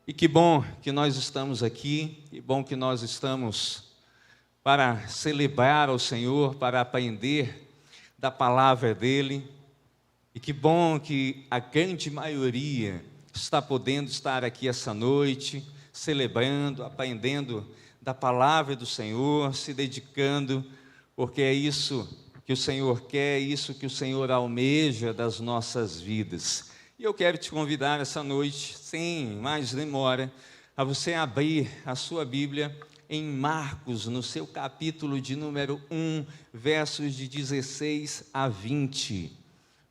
E que bom que nós estamos aqui, que bom que nós estamos para celebrar ao Senhor, para aprender da palavra dEle. E que bom que a grande maioria está podendo estar aqui essa noite, celebrando, aprendendo da palavra do Senhor, se dedicando, porque é isso que o Senhor quer, é isso que o Senhor almeja das nossas vidas. E eu quero te convidar essa noite, sem mais demora, a você abrir a sua Bíblia em Marcos, no seu capítulo de número 1, versos de 16 a 20.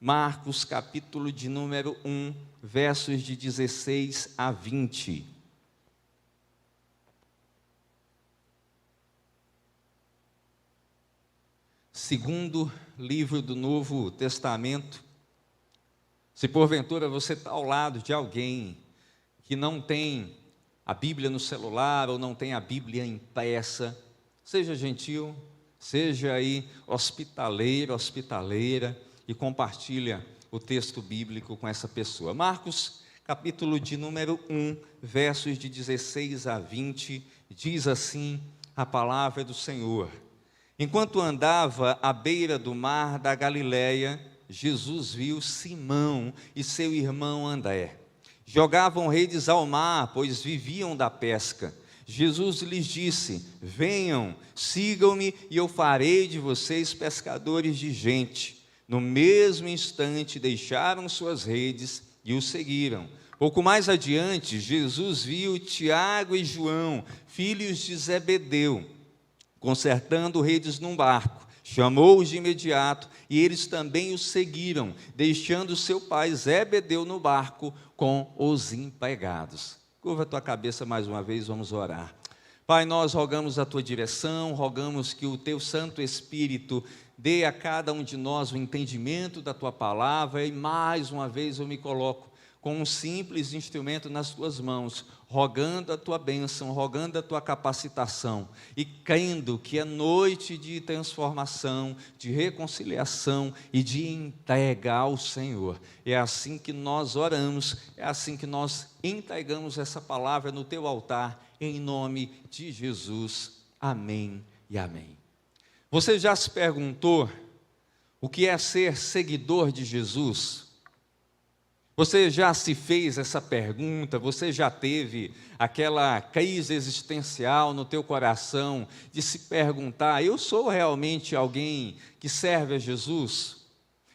Marcos, capítulo de número 1, versos de 16 a 20. Segundo livro do Novo Testamento. Se porventura você está ao lado de alguém que não tem a Bíblia no celular ou não tem a Bíblia impressa, seja gentil, seja aí hospitaleiro, hospitaleira e compartilha o texto bíblico com essa pessoa. Marcos, capítulo de número 1, versos de 16 a 20, diz assim a palavra do Senhor. Enquanto andava à beira do mar da Galileia, Jesus viu Simão e seu irmão André. Jogavam redes ao mar, pois viviam da pesca. Jesus lhes disse: venham, sigam-me e eu farei de vocês pescadores de gente. No mesmo instante deixaram suas redes e o seguiram. Pouco mais adiante, Jesus viu Tiago e João, filhos de Zebedeu, consertando redes num barco. Chamou-os de imediato e eles também o seguiram, deixando seu pai Zebedeu no barco com os empregados. Curva a tua cabeça mais uma vez, vamos orar. Pai, nós rogamos a tua direção, rogamos que o teu Santo Espírito dê a cada um de nós o entendimento da tua palavra, e mais uma vez eu me coloco com um simples instrumento nas tuas mãos, rogando a tua bênção, rogando a tua capacitação, e crendo que é noite de transformação, de reconciliação e de entrega ao Senhor. É assim que nós oramos, é assim que nós entregamos essa palavra no teu altar, em nome de Jesus. Amém e amém. Você já se perguntou o que é ser seguidor de Jesus? Você já se fez essa pergunta? Você já teve aquela crise existencial no teu coração de se perguntar: eu sou realmente alguém que serve a Jesus?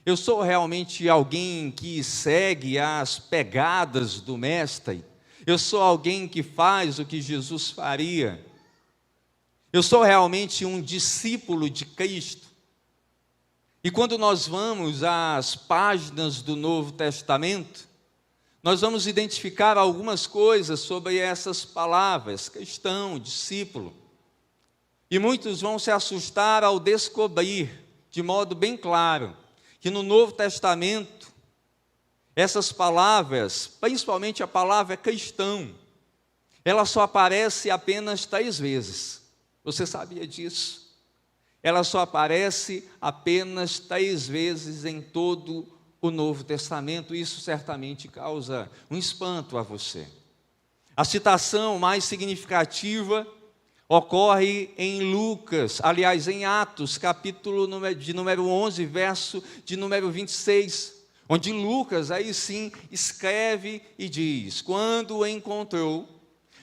Eu sou realmente alguém que segue as pegadas do Mestre? Eu sou alguém que faz o que Jesus faria? Eu sou realmente um discípulo de Cristo? E quando nós vamos às páginas do Novo Testamento, nós vamos identificar algumas coisas sobre essas palavras, cristão, discípulo. E muitos vão se assustar ao descobrir, de modo bem claro, que no Novo Testamento, essas palavras, principalmente a palavra cristão, ela só aparece apenas 3 vezes. Você sabia disso? Ela só aparece apenas 3 vezes em todo o Novo Testamento. Isso certamente causa um espanto a você. A citação mais significativa ocorre em Lucas, aliás, em Atos, capítulo de número 11, verso de número 26, onde Lucas, aí sim, escreve e diz: quando o encontrou,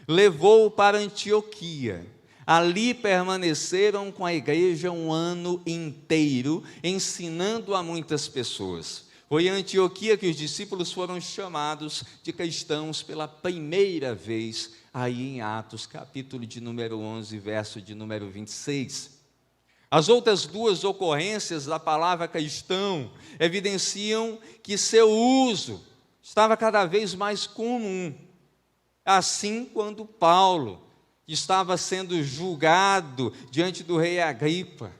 levou-o para Antioquia. Ali permaneceram com a igreja 1 ano inteiro, ensinando a muitas pessoas. Foi em Antioquia que os discípulos foram chamados de cristãos pela primeira vez, aí em Atos, capítulo de número 11, verso de número 26. As outras 2 ocorrências da palavra cristão evidenciam que seu uso estava cada vez mais comum. Assim, quando Paulo estava sendo julgado diante do rei Agripa,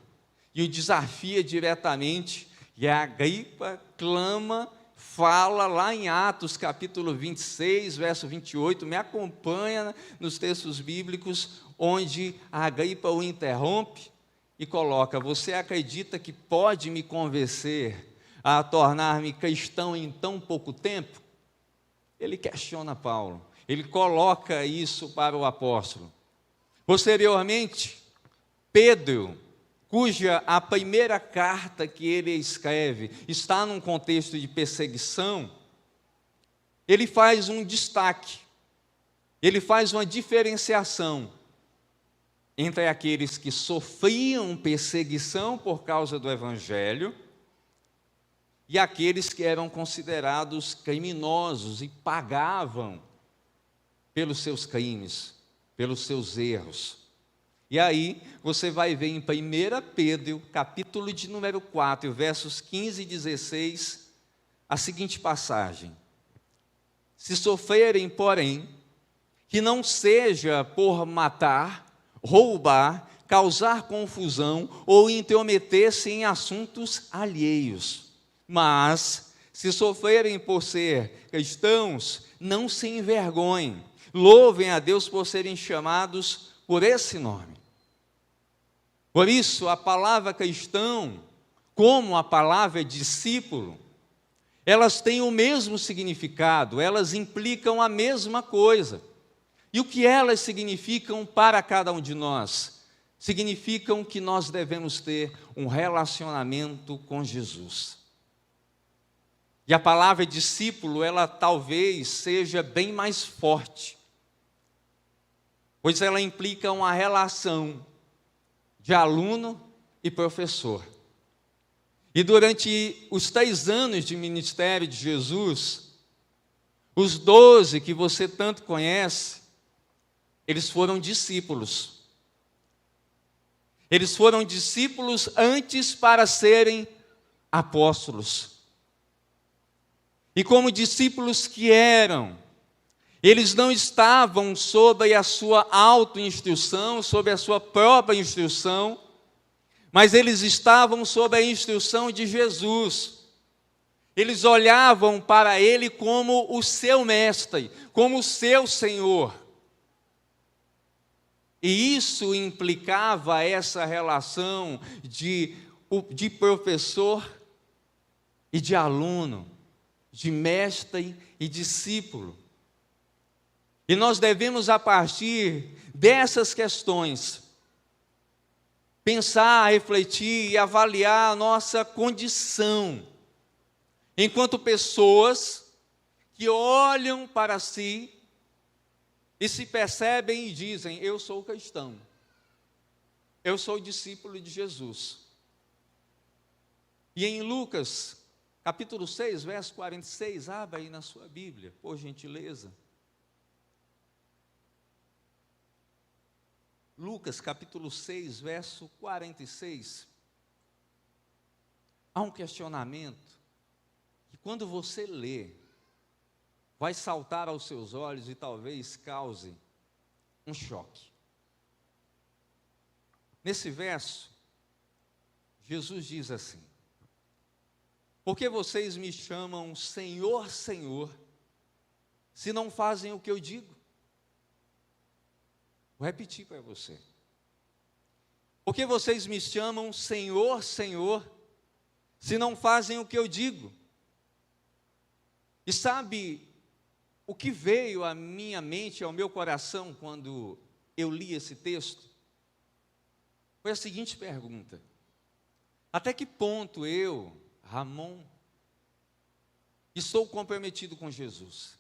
e o desafia diretamente, e Agripa clama, fala lá em Atos capítulo 26, verso 28, me acompanha nos textos bíblicos, onde Agripa o interrompe e coloca: você acredita que pode me convencer a tornar-me cristão em tão pouco tempo? Ele questiona Paulo. ele coloca isso para o apóstolo. Posteriormente, Pedro, cuja a primeira carta que ele escreve está num contexto de perseguição, ele faz um destaque, ele faz uma diferenciação entre aqueles que sofriam perseguição por causa do Evangelho e aqueles que eram considerados criminosos e pagavam pelos seus crimes, pelos seus erros. E aí você vai ver em 1 Pedro, capítulo de número 4, versos 15 e 16, a seguinte passagem: se sofrerem, porém, que não seja por matar, roubar, causar confusão ou intrometer-se em assuntos alheios, mas se sofrerem por ser cristãos, não se envergonhem, louvem a Deus por serem chamados por esse nome. Por isso, a palavra cristão, como a palavra discípulo, elas têm o mesmo significado, elas implicam a mesma coisa. E o que elas significam para cada um de nós? Significam que nós devemos ter um relacionamento com Jesus. E a palavra discípulo, ela talvez seja bem mais forte, pois ela implica uma relação de aluno e professor. E durante os 3 anos de ministério de Jesus, os 12 que você tanto conhece, eles foram discípulos. Eles foram discípulos antes para serem apóstolos. E como discípulos que eram, eles não estavam sob a sua auto-instrução, sob a sua própria instrução, mas eles estavam sob a instrução de Jesus. Eles olhavam para Ele como o seu mestre, como o seu Senhor. E isso implicava essa relação de professor e de aluno, de mestre e discípulo. E nós devemos, a partir dessas questões, pensar, refletir e avaliar a nossa condição, enquanto pessoas que olham para si e se percebem e dizem: eu sou cristão, eu sou discípulo de Jesus. E em Lucas, capítulo 6, verso 46, abra aí na sua Bíblia, por gentileza. Lucas, capítulo 6, verso 46. Há um questionamento que, quando você lê, vai saltar aos seus olhos e talvez cause um choque. Nesse verso, Jesus diz assim: por que vocês me chamam Senhor, Senhor, se não fazem o que eu digo? Vou repetir para você. Por que vocês me chamam Senhor, Senhor, se não fazem o que eu digo? E sabe o que veio à minha mente, ao meu coração, quando eu li esse texto? Foi a seguinte pergunta: até que ponto eu, Ramon, estou comprometido com Jesus?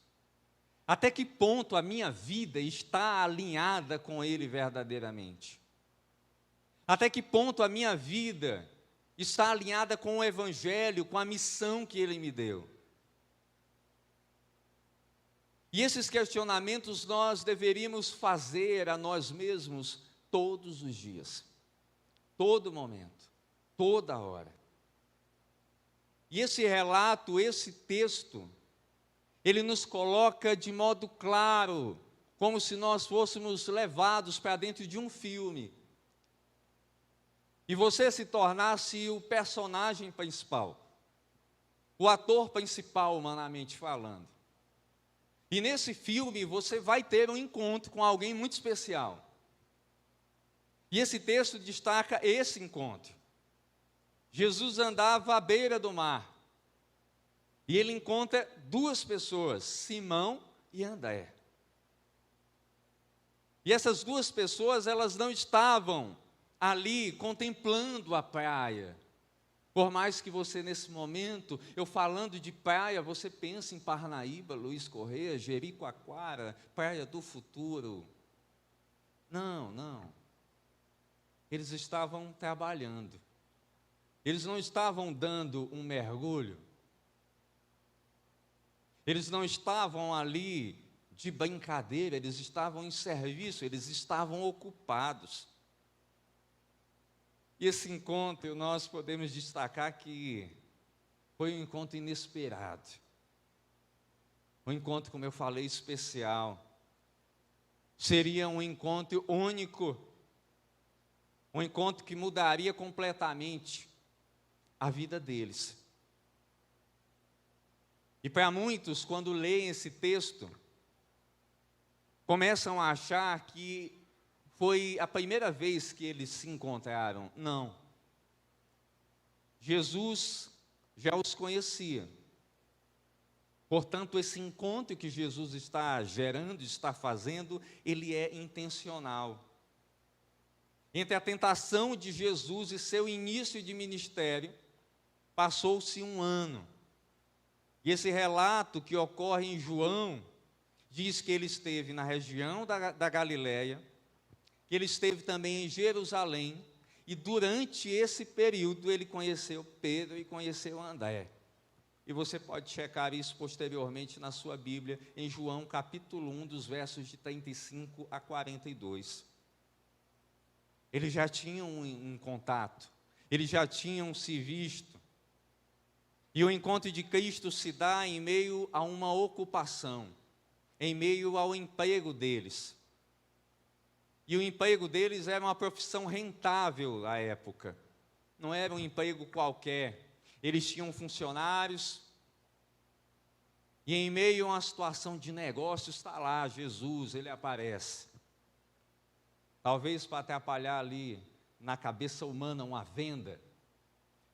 Até que ponto a minha vida está alinhada com Ele verdadeiramente? Até que ponto a minha vida está alinhada com o Evangelho, com a missão que Ele me deu? E esses questionamentos nós deveríamos fazer a nós mesmos todos os dias, todo momento, toda hora. E esse relato, esse texto, ele nos coloca de modo claro, como se nós fôssemos levados para dentro de um filme, e você se tornasse o personagem principal, o ator principal, humanamente falando. E nesse filme você vai ter um encontro com alguém muito especial. E esse texto destaca esse encontro. Jesus andava à beira do mar, e ele encontra 2 pessoas, Simão e André. E essas duas pessoas, elas não estavam ali contemplando a praia. Por mais que você, nesse momento, eu falando de praia, você pense em Parnaíba, Luiz Correia, Jericoacoara, Praia do Futuro. Não, não. Eles estavam trabalhando. Eles não estavam dando um mergulho. Eles não estavam ali de brincadeira, eles estavam em serviço, eles estavam ocupados. E esse encontro, nós podemos destacar que foi um encontro inesperado. Um encontro, como eu falei, especial. Seria um encontro único. Um encontro que mudaria completamente a vida deles. E para muitos, quando leem esse texto, começam a achar que foi a primeira vez que eles se encontraram. Não. Jesus já os conhecia. Portanto, esse encontro que Jesus está gerando, está fazendo, ele é intencional. Entre a tentação de Jesus e seu início de ministério, passou-se um ano. E esse relato que ocorre em João, diz que ele esteve na região da Galileia, que ele esteve também em Jerusalém, e durante esse período ele conheceu Pedro e conheceu André. E você pode checar isso posteriormente na sua Bíblia, em João capítulo 1, dos versos de 35 a 42. Eles já tinham um contato, eles já tinham se visto. E o encontro de Cristo se dá em meio a uma ocupação, em meio ao emprego deles. E o emprego deles era uma profissão rentável à época. Não era um emprego qualquer. Eles tinham funcionários. E em meio a uma situação de negócio, está lá Jesus, ele aparece. Talvez para atrapalhar ali na cabeça humana uma venda.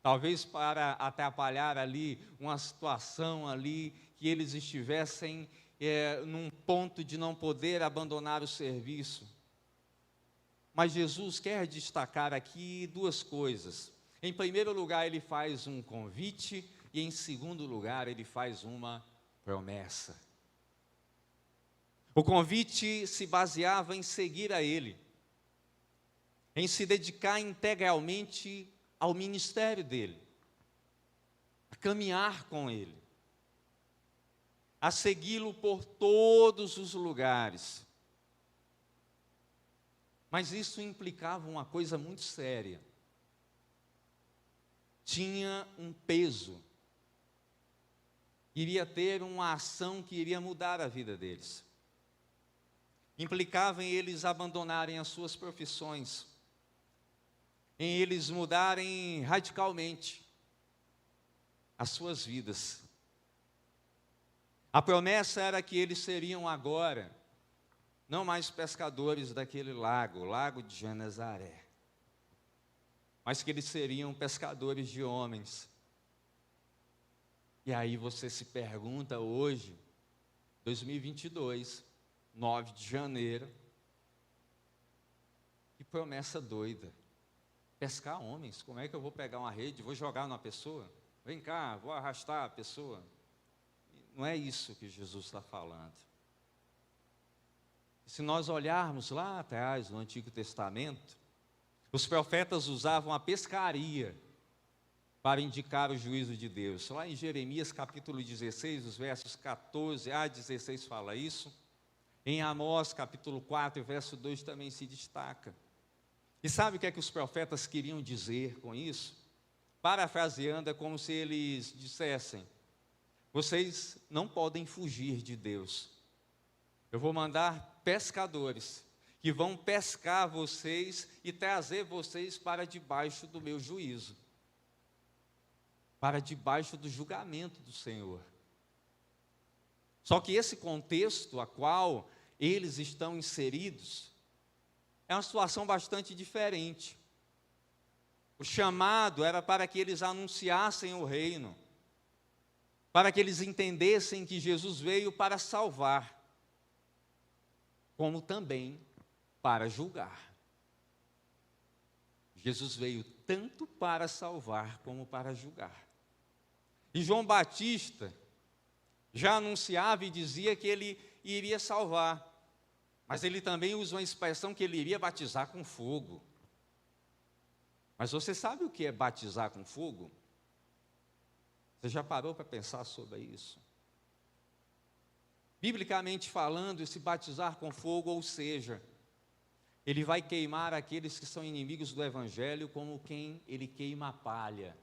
Talvez para atrapalhar ali uma situação ali que eles estivessem num ponto de não poder abandonar o serviço. Mas Jesus quer destacar aqui duas coisas. Em primeiro lugar, ele faz um convite e em segundo lugar, ele faz uma promessa. O convite se baseava em seguir a ele, em se dedicar integralmente ao ministério dele, a caminhar com ele, a segui-lo por todos os lugares. Mas isso implicava uma coisa muito séria. Tinha um peso. Iria ter uma ação que iria mudar a vida deles. Implicava em eles abandonarem as suas profissões, em eles mudarem radicalmente as suas vidas. A promessa era que eles seriam agora não mais pescadores daquele lago, o lago de Genezaré, mas que eles seriam pescadores de homens. E aí você se pergunta hoje, 2022, 9 de janeiro, que promessa doida. Pescar homens, como é que eu vou pegar uma rede, vou jogar numa pessoa? Vem cá, vou arrastar a pessoa. Não é isso que Jesus está falando. Se nós olharmos lá atrás, no Antigo Testamento, os profetas usavam a pescaria para indicar o juízo de Deus. Lá em Jeremias capítulo 16, os versos 14 a 16 fala isso. Em Amós capítulo 4, verso 2 também se destaca. E sabe o que é que os profetas queriam dizer com isso? Parafraseando, é como se eles dissessem: vocês não podem fugir de Deus. Eu vou mandar pescadores que vão pescar vocês e trazer vocês para debaixo do meu juízo, para debaixo do julgamento do Senhor. Só que esse contexto a qual eles estão inseridos é uma situação bastante diferente. O chamado era para que eles anunciassem o reino, para que eles entendessem que Jesus veio para salvar, como também para julgar. Jesus veio tanto para salvar como para julgar. E João Batista já anunciava e dizia que ele iria salvar, mas ele também usa uma expressão que ele iria batizar com fogo. Mas você sabe o que é batizar com fogo? Você já parou para pensar sobre isso? Biblicamente falando, esse batizar com fogo, ou seja, ele vai queimar aqueles que são inimigos do Evangelho como quem ele queima a palha.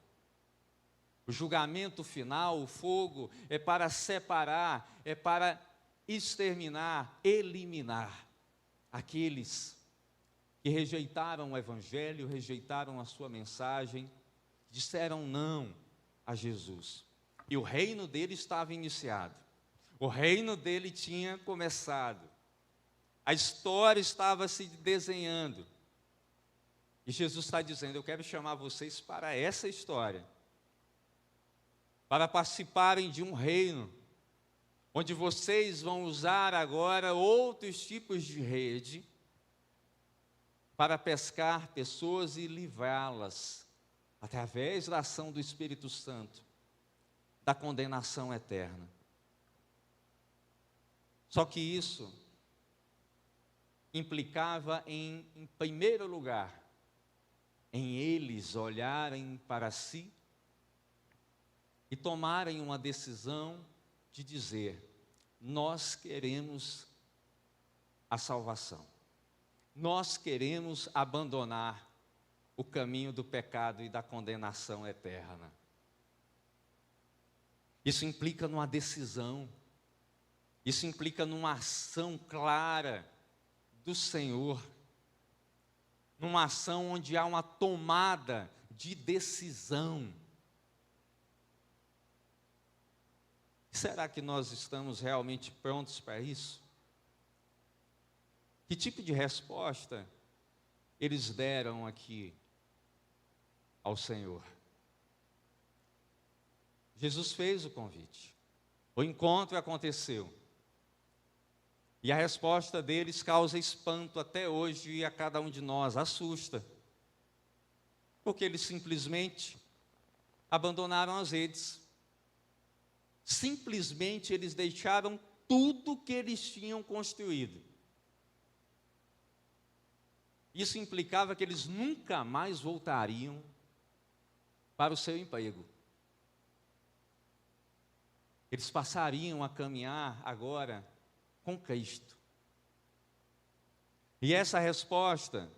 O julgamento final, o fogo, é para separar, é para exterminar, eliminar aqueles que rejeitaram o Evangelho, rejeitaram a sua mensagem, disseram não a Jesus. E o reino dele estava iniciado. O reino dele tinha começado. A história estava se desenhando. E Jesus está dizendo, eu quero chamar vocês para essa história. Para participarem de um reino, onde vocês vão usar agora outros tipos de rede, para pescar pessoas e livrá-las, através da ação do Espírito Santo, da condenação eterna. Só que isso implicava em primeiro lugar, em eles olharem para si e tomarem uma decisão de dizer, nós queremos a salvação. Nós queremos abandonar o caminho do pecado e da condenação eterna. Isso implica numa decisão, isso implica numa ação clara do Senhor, numa ação onde há uma tomada de decisão. Será que nós estamos realmente prontos para isso? Que tipo de resposta eles deram aqui ao Senhor? Jesus fez o convite. O encontro aconteceu. E a resposta deles causa espanto até hoje e a cada um de nós, assusta. Porque eles simplesmente abandonaram as redes. Simplesmente eles deixaram tudo que eles tinham construído. Isso implicava que eles nunca mais voltariam para o seu emprego. Eles passariam a caminhar agora com Cristo. E essa resposta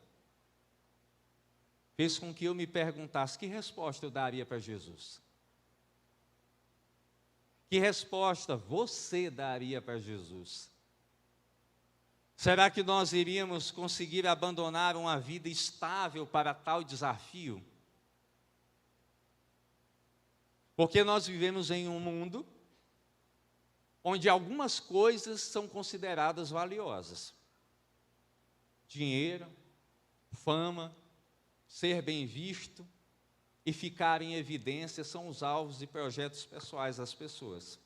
fez com que eu me perguntasse, que resposta eu daria para Jesus? Que resposta você daria para Jesus? Será que nós iríamos conseguir abandonar uma vida estável para tal desafio? Porque nós vivemos em um mundo onde algumas coisas são consideradas valiosas. Dinheiro, fama, ser bem visto e ficar em evidência são os alvos e projetos pessoais das pessoas.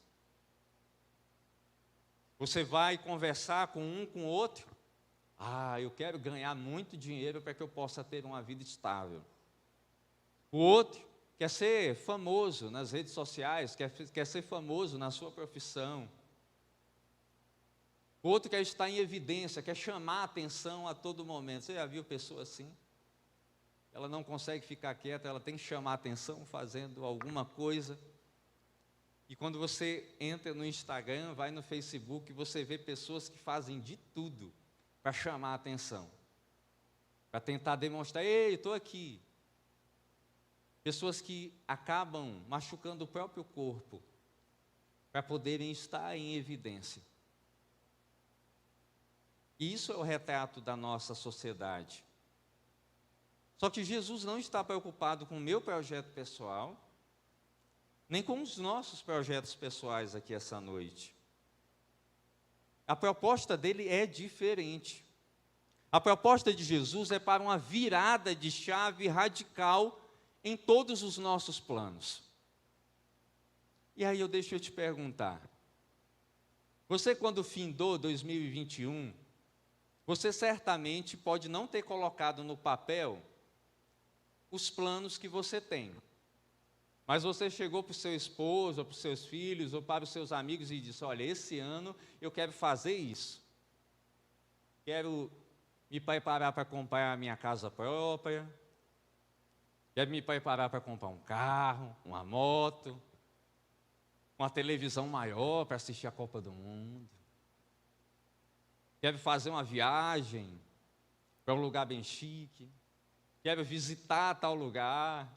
Você vai conversar com um, com o outro. Eu quero ganhar muito dinheiro para que eu possa ter uma vida estável. O outro quer ser famoso nas redes sociais, quer ser famoso na sua profissão. O outro quer estar em evidência, quer chamar a atenção a todo momento. Você já viu pessoa assim? Ela não consegue ficar quieta, ela tem que chamar a atenção fazendo alguma coisa. E quando você entra no Instagram, vai no Facebook, você vê pessoas que fazem de tudo para chamar a atenção, para tentar demonstrar, ei, estou aqui. Pessoas que acabam machucando o próprio corpo para poderem estar em evidência. E isso é o retrato da nossa sociedade. Só que Jesus não está preocupado com o meu projeto pessoal, nem com os nossos projetos pessoais aqui essa noite. A proposta dele é diferente. A proposta de Jesus é para uma virada de chave radical em todos os nossos planos. E aí deixa eu te perguntar. Você quando findou 2021, Você certamente pode não ter colocado no papel os planos que você tem. Mas você chegou para o seu esposo, ou para os seus filhos, ou para os seus amigos e disse: olha, esse ano eu quero fazer isso. Quero me preparar para comprar a minha casa própria. Quero me preparar para comprar um carro, uma moto, uma televisão maior para assistir a Copa do Mundo. Quero fazer uma viagem para um lugar bem chique. Quero visitar tal lugar.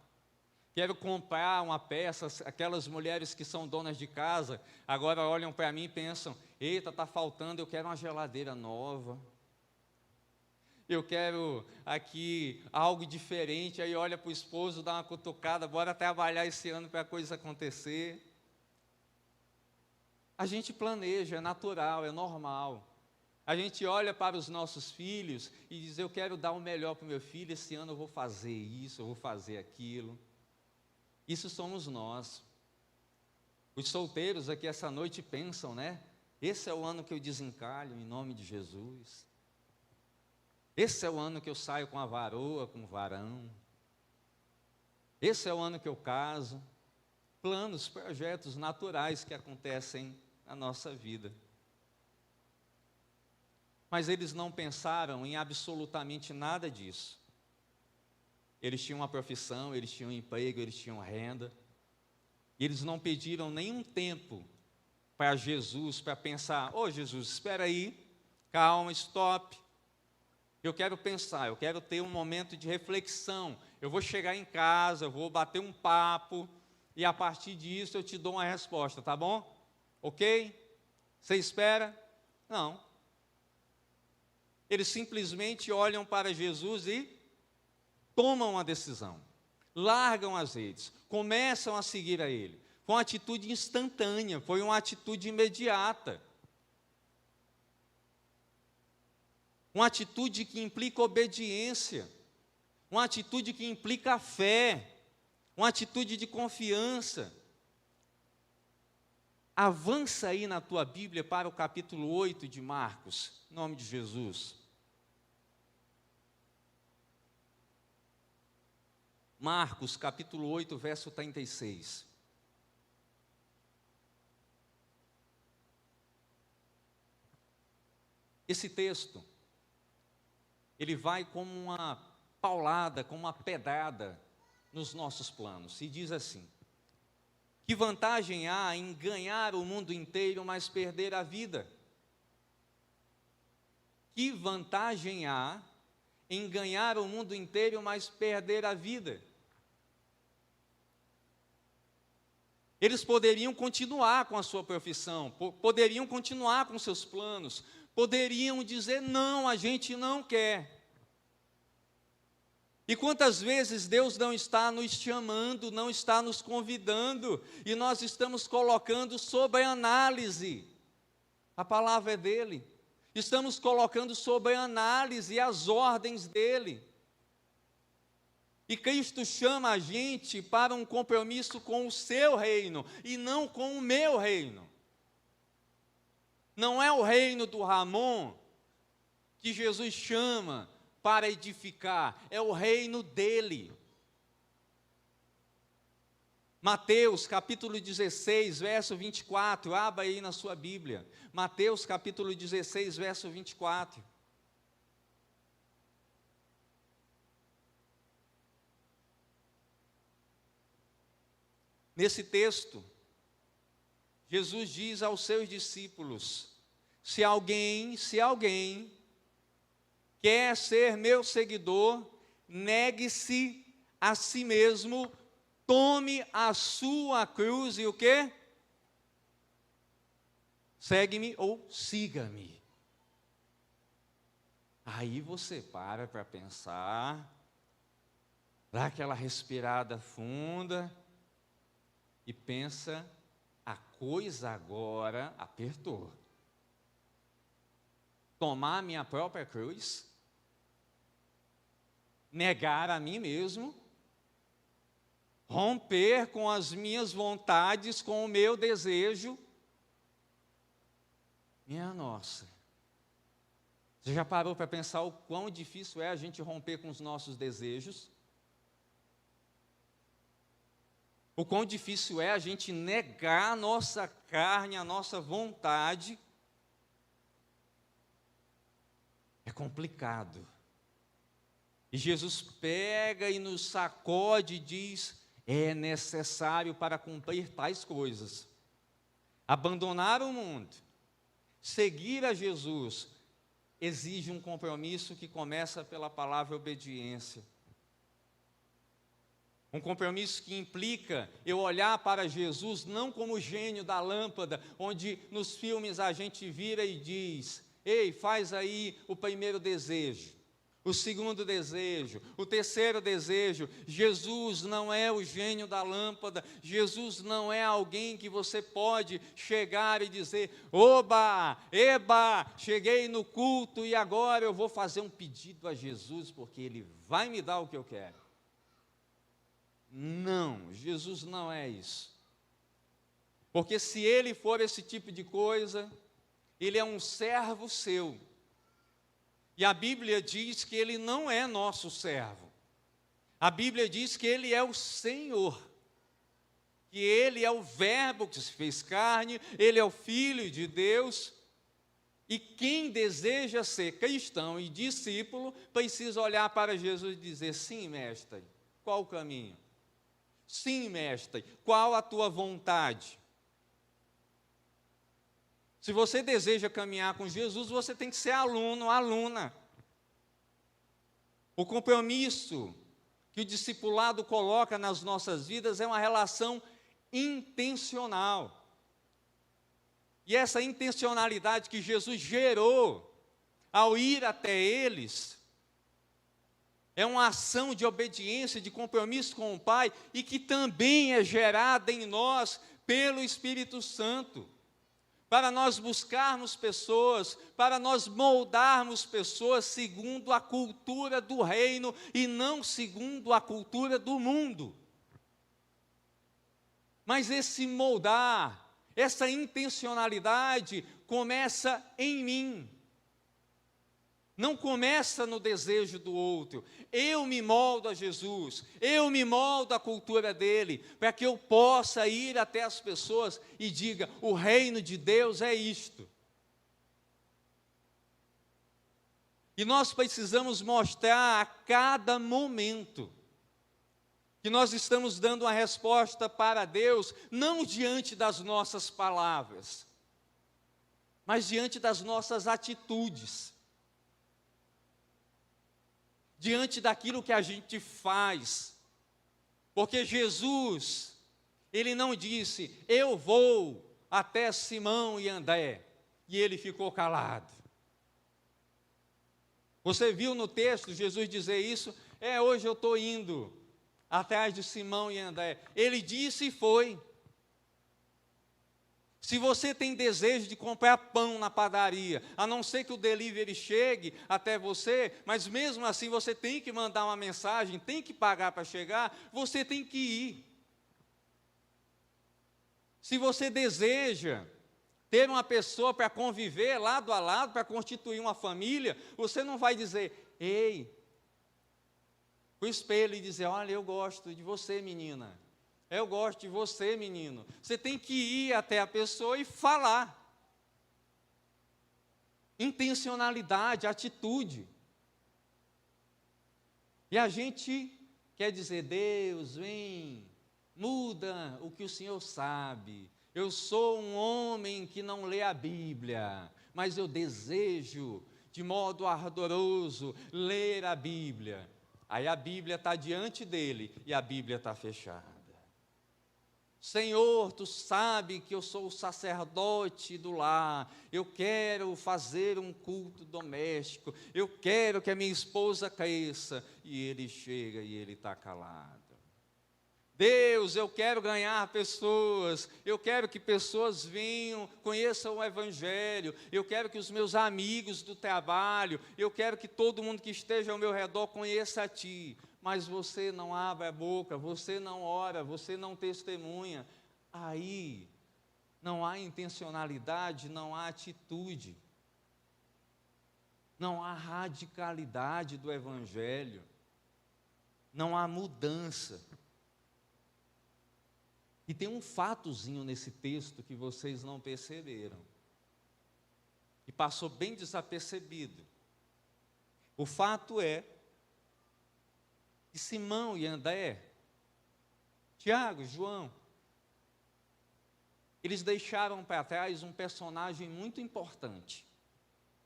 Quero comprar uma peça. Aquelas mulheres que são donas de casa, agora olham para mim e pensam: eita, está faltando, eu quero uma geladeira nova. Eu quero aqui algo diferente. Aí olha para o esposo, dá uma cutucada: bora trabalhar esse ano para a coisa acontecer. A gente planeja, é natural, é normal. A gente olha para os nossos filhos e diz: eu quero dar o melhor para o meu filho, esse ano eu vou fazer isso, eu vou fazer aquilo. Isso somos nós. Os solteiros aqui essa noite pensam, né? Esse é o ano que eu desencalho em nome de Jesus. Esse é o ano que eu saio com a varoa, com o varão. Esse é o ano que eu caso. Planos, projetos naturais que acontecem na nossa vida. Mas eles não pensaram em absolutamente nada disso. Eles tinham uma profissão, eles tinham um emprego, eles tinham renda. E eles não pediram nenhum tempo para Jesus, para pensar: ô Jesus, espera aí, calma, stop. Eu quero pensar, eu quero ter um momento de reflexão. Eu vou chegar em casa, eu vou bater um papo, e a partir disso eu te dou uma resposta, tá bom? Ok? Você espera? Não. Eles simplesmente olham para Jesus e tomam uma decisão, largam as redes, começam a seguir a Ele. Foi uma atitude instantânea, foi uma atitude imediata. Uma atitude que implica obediência, uma atitude que implica fé, uma atitude de confiança. Avança aí na tua Bíblia para o capítulo 8 de Marcos, em nome de Jesus. Marcos, capítulo 8, verso 36. Esse texto, ele vai como uma paulada, como uma pedrada nos nossos planos. E diz assim: que vantagem há em ganhar o mundo inteiro, mas perder a vida? Que vantagem há em ganhar o mundo inteiro, mas perder a vida? Eles poderiam continuar com a sua profissão, poderiam continuar com seus planos, poderiam dizer: não, a gente não quer. E quantas vezes Deus não está nos chamando, não está nos convidando, e nós estamos colocando sob análise, a palavra é dele, estamos colocando sob análise as ordens dele. E Cristo chama a gente para um compromisso com o seu reino, e não com o meu reino. Não é o reino do Ramon que Jesus chama para edificar, é o reino dele. Mateus capítulo 16, verso 24, abra aí na sua Bíblia. Mateus capítulo 16, verso 24. Nesse texto, Jesus diz aos seus discípulos: se alguém quer ser meu seguidor, negue-se a si mesmo, tome a sua cruz e o quê? Segue-me ou siga-me. Aí você para pensar, dá aquela respirada funda e pensa: a coisa agora apertou. Tomar a minha própria cruz, negar a mim mesmo, romper com as minhas vontades, com o meu desejo. Minha nossa. Você já parou para pensar o quão difícil é a gente romper com os nossos desejos? O quão difícil é a gente negar a nossa carne, a nossa vontade? É complicado. E Jesus pega e nos sacode e diz: é necessário para cumprir tais coisas. Abandonar o mundo, seguir a Jesus, exige um compromisso que começa pela palavra obediência. Um compromisso que implica eu olhar para Jesus não como o gênio da lâmpada, onde nos filmes a gente vira e diz: ei, faz aí o primeiro desejo, o segundo desejo, o terceiro desejo. Jesus não é o gênio da lâmpada, Jesus não é alguém que você pode chegar e dizer: oba, eba, cheguei no culto e agora eu vou fazer um pedido a Jesus, porque Ele vai me dar o que eu quero. Não, Jesus não é isso. Porque se Ele for esse tipo de coisa, Ele é um servo seu. E a Bíblia diz que Ele não é nosso servo. A Bíblia diz que Ele é o Senhor. Que Ele é o Verbo que se fez carne, Ele é o Filho de Deus. E quem deseja ser cristão e discípulo, precisa olhar para Jesus e dizer: sim, mestre, qual o caminho? Sim, mestre, qual a tua vontade? Se você deseja caminhar com Jesus, você tem que ser aluno, aluna. O compromisso que o discipulado coloca nas nossas vidas é uma relação intencional. E essa intencionalidade que Jesus gerou ao ir até eles é uma ação de obediência, de compromisso com o Pai, e que também é gerada em nós pelo Espírito Santo, para nós buscarmos pessoas, para nós moldarmos pessoas segundo a cultura do reino e não segundo a cultura do mundo. Mas esse moldar, essa intencionalidade começa em mim. Não começa no desejo do outro. Eu me moldo a Jesus, eu me moldo à cultura dele, para que eu possa ir até as pessoas e diga: o reino de Deus é isto. E nós precisamos mostrar a cada momento que nós estamos dando uma resposta para Deus, não diante das nossas palavras, mas diante das nossas atitudes. Diante daquilo que a gente faz, porque Jesus, Ele não disse: eu vou até Simão e André, e ele ficou calado. Você viu no texto Jesus dizer isso? Hoje eu estou indo atrás de Simão e André. Ele disse e foi. Se você tem desejo de comprar pão na padaria, a não ser que o delivery chegue até você, mas mesmo assim você tem que mandar uma mensagem, tem que pagar para chegar, você tem que ir. Se você deseja ter uma pessoa para conviver lado a lado, para constituir uma família, você não vai dizer: ei, o espelho e dizer: olha, eu gosto de você, menina. Eu gosto de você, menino. Você tem que ir até a pessoa e falar. Intencionalidade, atitude. E a gente quer dizer: Deus, vem, muda o que o Senhor sabe. Eu sou um homem que não lê a Bíblia, mas eu desejo, de modo ardoroso, ler a Bíblia. Aí a Bíblia está diante dele e a Bíblia está fechada. Senhor, tu sabe que eu sou o sacerdote do lar, eu quero fazer um culto doméstico, eu quero que a minha esposa cresça, e ele chega e ele está calado. Deus, eu quero ganhar pessoas, eu quero que pessoas venham, conheçam o Evangelho, eu quero que os meus amigos do trabalho, eu quero que todo mundo que esteja ao meu redor conheça a Ti. Mas você não abre a boca, você não ora, você não testemunha. Aí não há intencionalidade, não há atitude. não há radicalidade do Evangelho, não há mudança. E tem um fatozinho nesse texto que vocês não perceberam, e passou bem desapercebido. O fato é que Simão e André, Tiago, João, eles deixaram para trás um personagem muito importante.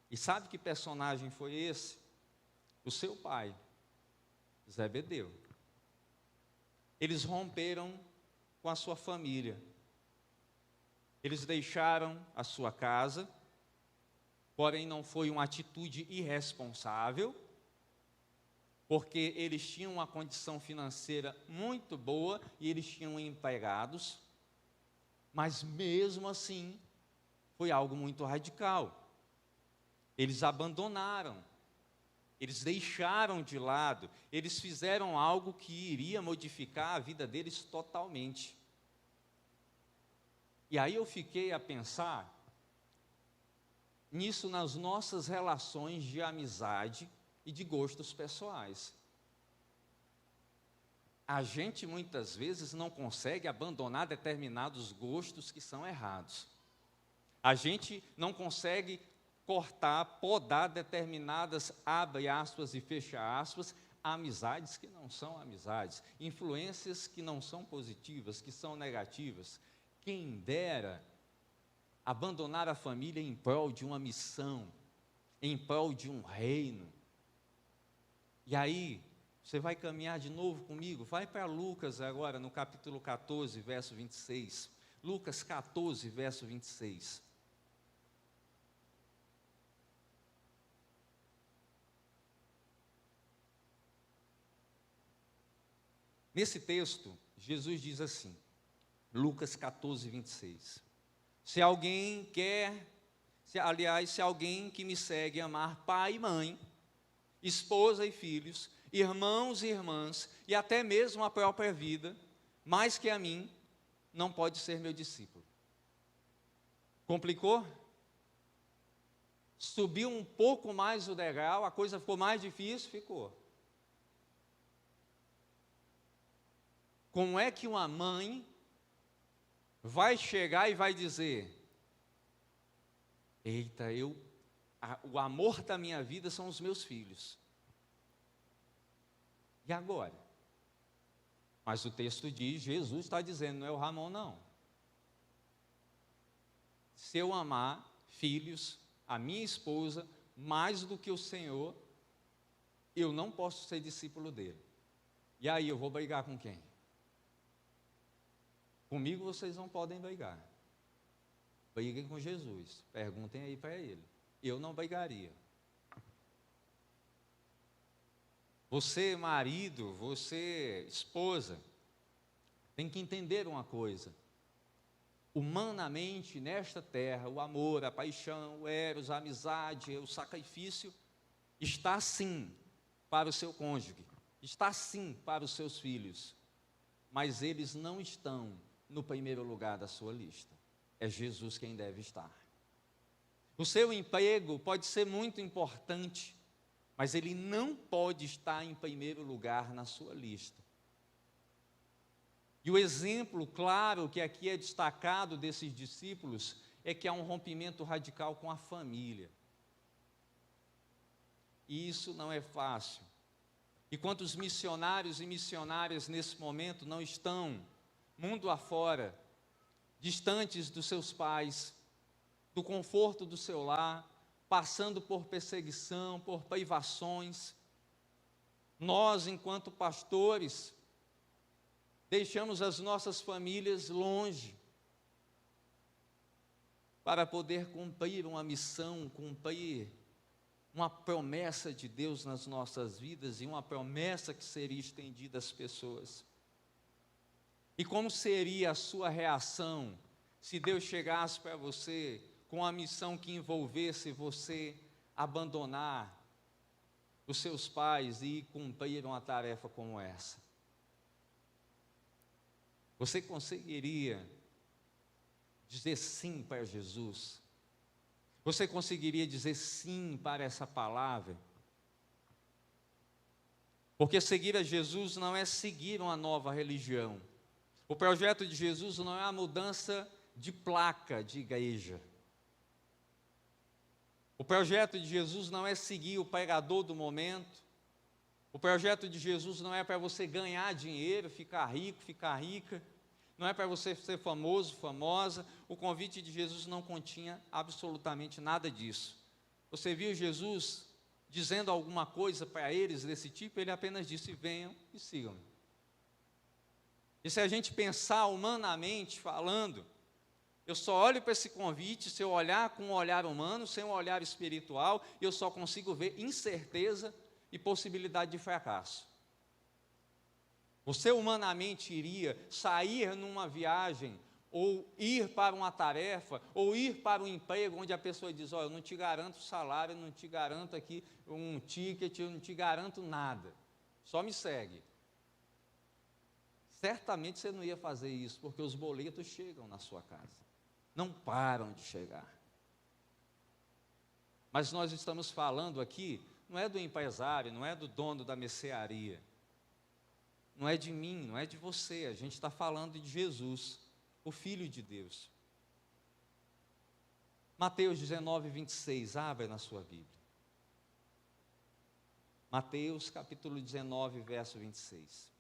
E sabe que personagem foi esse? O seu pai, Zebedeu. Eles romperam com a sua família. Eles deixaram a sua casa, porém não foi uma atitude irresponsável, porque eles tinham uma condição financeira muito boa e eles tinham empregados, mas mesmo assim foi algo muito radical. Eles abandonaram, eles deixaram de lado, eles fizeram algo que iria modificar a vida deles totalmente. E aí eu fiquei a pensar nisso nas nossas relações de amizade e de gostos pessoais. A gente muitas vezes não consegue abandonar determinados gostos que são errados. A gente não consegue cortar, podar determinadas, abre aspas e fecha aspas, amizades que não são amizades, influências que não são positivas, que são negativas. Quem dera abandonar a família em prol de uma missão, em prol de um reino. E aí, você vai caminhar de novo comigo, vai para Lucas agora, no capítulo 14, verso 26. Lucas 14, verso 26. Nesse texto, Jesus diz assim, Lucas 14, 26. Se alguém se alguém que me segue amar pai e mãe, esposa e filhos, irmãos e irmãs, e até mesmo a própria vida, mais que a mim, não pode ser meu discípulo. Complicou? Subiu um pouco mais o degrau, a coisa ficou mais difícil? Ficou. Como é que uma mãe vai chegar e vai dizer: eita, o amor da minha vida são os meus filhos. E agora? Mas o texto diz, Jesus está dizendo, não é o Ramon não. Se eu amar filhos, a minha esposa, mais do que o Senhor, eu não posso ser discípulo dele. E aí, eu vou brigar com quem? Comigo vocês não podem brigar. Briguem com Jesus. Perguntem aí para ele. Eu não brigaria. Você, marido, você, esposa, tem que entender uma coisa. Humanamente, nesta terra, o amor, a paixão, o eros, a amizade, o sacrifício, está sim para o seu cônjuge, está sim para os seus filhos, mas eles não estão no primeiro lugar da sua lista. É Jesus quem deve estar. O seu emprego pode ser muito importante, mas ele não pode estar em primeiro lugar na sua lista. E o exemplo claro que aqui é destacado desses discípulos é que há um rompimento radical com a família. E isso não é fácil. E quantos missionários e missionárias nesse momento não estão mundo afora, distantes dos seus pais, do conforto do seu lar, passando por perseguição, por privações. Nós, enquanto pastores, deixamos as nossas famílias longe, para poder cumprir uma missão, cumprir uma promessa de Deus nas nossas vidas, e uma promessa que seria estendida às pessoas. E como seria a sua reação se Deus chegasse para você com uma missão que envolvesse você abandonar os seus pais e cumprir uma tarefa como essa? Você conseguiria dizer sim para Jesus? Você conseguiria dizer sim para essa palavra? Porque seguir a Jesus não é seguir uma nova religião. O projeto de Jesus não é a mudança de placa de igreja. O projeto de Jesus não é seguir o pregador do momento. O projeto de Jesus não é para você ganhar dinheiro, ficar rico, ficar rica. Não é para você ser famoso, famosa. O convite de Jesus não continha absolutamente nada disso. Você viu Jesus dizendo alguma coisa para eles desse tipo? Ele apenas disse: venham e sigam-me. E se a gente pensar humanamente falando, eu só olho para esse convite, se eu olhar com um olhar humano, sem um olhar espiritual, eu só consigo ver incerteza e possibilidade de fracasso. Você humanamente iria sair numa viagem, ou ir para uma tarefa, ou ir para um emprego onde a pessoa diz: eu não te garanto salário, eu não te garanto aqui um ticket, eu não te garanto nada, só me segue. Certamente você não ia fazer isso, porque os boletos chegam na sua casa, não param de chegar. Mas nós estamos falando aqui, não é do empresário, não é do dono da mercearia, não é de mim, não é de você, a gente está falando de Jesus, o Filho de Deus. Mateus 19, 26, abre na sua Bíblia. Mateus capítulo 19, verso 26.